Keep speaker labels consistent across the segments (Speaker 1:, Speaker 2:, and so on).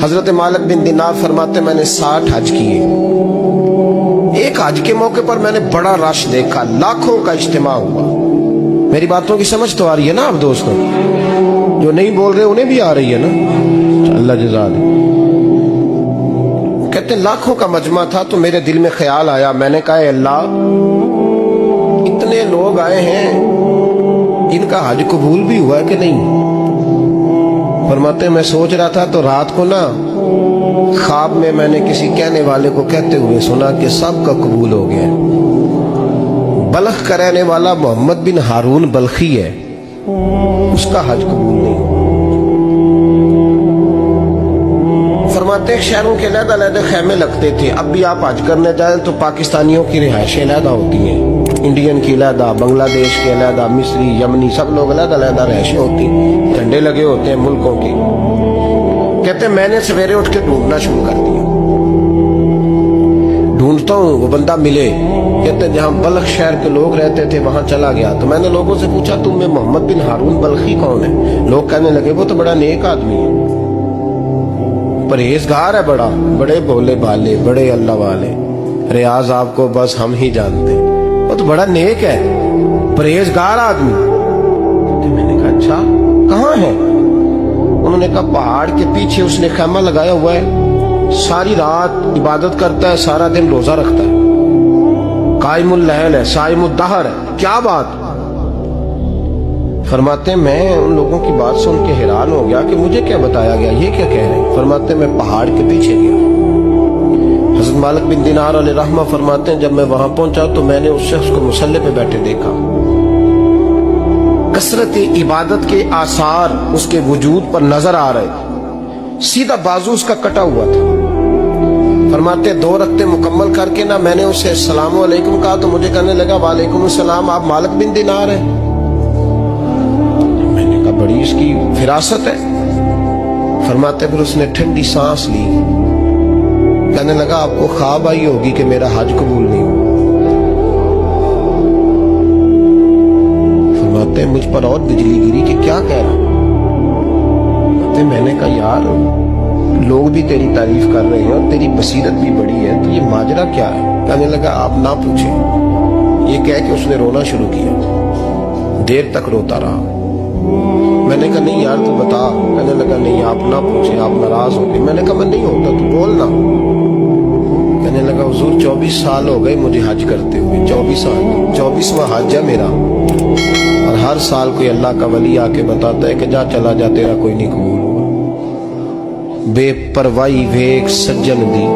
Speaker 1: حضرت مالک بن دینار فرماتے میں نے 60 حج کیے. ایک حج کے موقع پر میں نے بڑا رش دیکھا, لاکھوں کا اجتماع ہوا. میری باتوں کی سمجھ تو آ رہی ہے نا آپ دوستوں؟ جو نہیں بول رہے انہیں بھی آ رہی ہے نا؟ اللہ جزا دے. کہتے ہیں لاکھوں کا مجمع تھا تو میرے دل میں خیال آیا, میں نے کہا اے اللہ, اتنے لوگ آئے ہیں, ان کا حج قبول بھی ہوا ہے کہ نہیں؟ فرماتے میں سوچ رہا تھا تو رات کو نا خواب میں نے کسی کہنے والے کو کہتے ہوئے سنا کہ سب کا قبول ہو گیا. بلخ کا رہنے والا محمد بن ہارون بلخی ہے, اس کا حج قبول نہیں. فرماتے ہیں شہروں کے علیحدہ علیحدہ خیمے لگتے تھے. اب بھی آپ حج کرنے جائیں تو پاکستانیوں کی رہائشیں علیحدہ ہوتی ہیں, انڈین کی علیحدہ, بنگلہ دیش کے علیحدہ, مصری, یمنی, سب لوگ علیحدہ علیحدہ رہائشیں ہوتی ہیں, جھنڈے لگے ہوتے ہیں ملکوں کے. کہتے ہیں میں نے سویرے اٹھ کے ڈھونڈنا شروع کر دیا. ڈھونڈتا ہوں وہ بندہ ملے. کہتے ہیں جہاں بلخ شہر کے لوگ رہتے تھے وہاں چلا گیا تو میں نے لوگوں سے پوچھا تم میں محمد بن ہارون بلخی کون ہے؟ لوگ کہنے لگے وہ تو بڑا نیک آدمی ہے, پرہیزگار ہے, بڑے بولے بالے, بڑے اللہ والے, ریاض آپ کو بس ہم ہی جانتے ہیں, وہ تو بڑا نیک ہے, پرہیزگار آدمی. میں نے کہا اچھا کہاں ہے؟ انہوں نے کہا پہاڑ کے پیچھے اس نے خیمہ لگایا ہوا ہے, ساری رات عبادت کرتا ہے, سارا دن روزہ رکھتا ہے, قائم اللیل ہے, صائم الدہر ہے. کیا بات؟ فرماتے ہیں میں ان لوگوں کی بات سن کے حیران ہو گیا کہ مجھے کیا بتایا گیا, یہ کیا کہہ رہے ہیں؟ فرماتے ہیں میں پہاڑ کے پیچھے گیا. حضرت مالک بن دینار علیہ رحمہ فرماتے ہیں جب میں وہاں پہنچا تو میں نے اس شخص کو مصلی پہ بیٹھے دیکھا. کثرت عبادت کے آثار اس کے وجود پر نظر آ رہے. سیدھا بازو اس کا کٹا ہوا تھا. فرماتے 2 رکعتیں مکمل کر کے نا میں نے اسے السلام علیکم کہا تو مجھے کہنے لگا وعلیکم السلام, آپ مالک بن دینار ہیں؟ میں نے کہا بڑی اس کی فراست ہے. فرماتے پھر اس نے ٹھنڈی سانس لی, کہنے لگا آپ کو خواب آئی ہوگی کہ میرا حج قبول نہیں ہوا. فرماتے ہیں مجھ پر اور بجلی گری کہ کیا کہہ رہا. میں نے کہا یار لوگ بھی تیری تعریف کر رہے ہیں اور تیری بصیرت بھی بڑی ہے, تو یہ ماجرا کیا ہے؟ کہنے لگا آپ نہ پوچھیں. یہ کہہ کے اس نے رونا شروع کیا, دیر تک روتا رہا. میں نے کہا نہیں یار تو بتا. کہنے لگا نہیں آپ نہ پوچھیں, آپ ناراض ہو گئے. میں نے کہا میں نہیں ہوتا, تو بولنا. کہنے لگا حضور 24 سال ہو گئے مجھے حج کرتے ہوئے, 24 سال, 24واں حج ہے میرا, اور ہر سال کوئی اللہ کا ولی آ کے بتاتا ہے کہ جا چلا جا تیرا کوئی نہیں قبول ہوگا. بے پروائی ویک سجن دی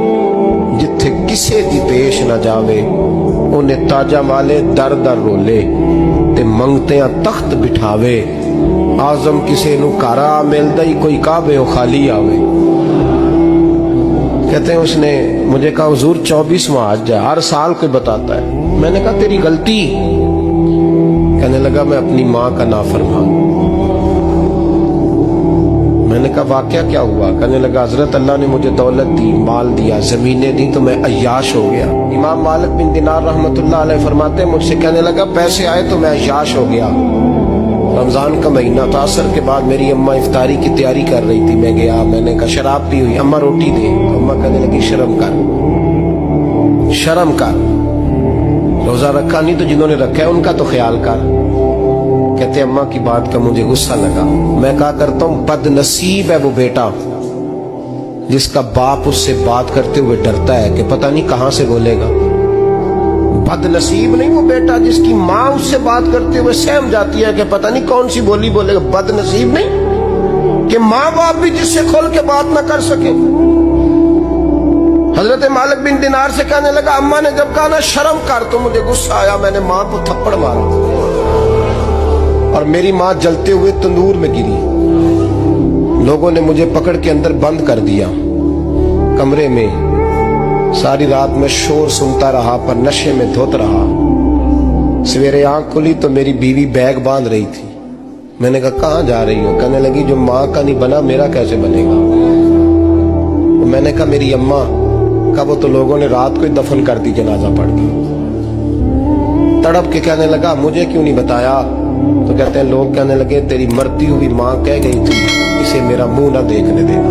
Speaker 1: جتھے کسے دی پیش نہ جاوے, انہیں تاجا والے در در رولے تے منگتیاں تخت بٹھاوے. آزم کسے نو کارا ملدا ہی کوئی کعبے او خالی آوے. کہتے ہیں اس نے مجھے کہا حضور 24واں حج ہے, ہر سال کوئی بتاتا ہے. میں نے کہا تیری غلطی. کہنے لگا میں اپنی ماں کا نافرمان. میں نے کہا واقعہ کیا ہوا؟ کہنے لگا حضرت اللہ نے مجھے دولت دی, مال دیا, زمینیں دی تو میں عیاش ہو گیا. امام مالک بن دینار رحمت اللہ علیہ فرماتے ہیں مجھ سے کہنے لگا پیسے آئے تو میں عیاش ہو گیا. رمضان کا مہینہ تھا, عصر کے بعد میری اماں افطاری کی تیاری کر رہی تھی. میں گیا, میں نے کہا شراب پی ہوئی, اماں روٹی دے. اماں کہنے لگی شرم کر, شرم کر, روزہ رکھا نہیں تو جنہوں نے رکھا ہے ان کا تو خیال کر. کہتے اماں کی بات کا مجھے غصہ لگا. میں کہا کرتا ہوں بد نصیب ہے وہ بیٹا جس کا باپ اس سے بات کرتے ہوئے ڈرتا ہے کہ پتہ نہیں کہاں سے بولے گا. بد نصیب نہیں وہ بیٹا جس کی ماں اس سے بات کرتے ہوئے سہم جاتی ہے کہ پتہ نہیں کون سی بولی بولے گا. بد نصیب نہیں کہ ماں باپ بھی جس سے کھول کے بات نہ کر سکے. حضرت مالک بن دینار سے کہنے لگا اماں نے جب کہا نا شرم کر تو مجھے غصہ آیا, میں نے ماں کو تھپڑ مارا اور میری ماں جلتے ہوئے تندور میں گری. لوگوں نے مجھے پکڑ کے اندر بند کر دیا کمرے میں. ساری رات میں شور سنتا رہا پر نشے میں دھوت رہا. سویرے آنکھ کھلی تو میری بیوی بیگ باندھ رہی تھی. میں نے کہا کہاں جا رہی ہو؟ کہنے لگی جو ماں کا نہیں بنا میرا کیسے بنے گا. میں نے کہا میری اماں کا وہ تو لوگوں نے رات کو ہی دفن کر دی جنازہ پڑھ کے. تڑپ کے کہنے لگا مجھے کیوں نہیں بتایا؟ تو کہتے ہیں لوگ کہنے لگے تیری مرتی ہوئی ماں کہہ گئی تھی اسے میرا منہ نہ دیکھنے دینا.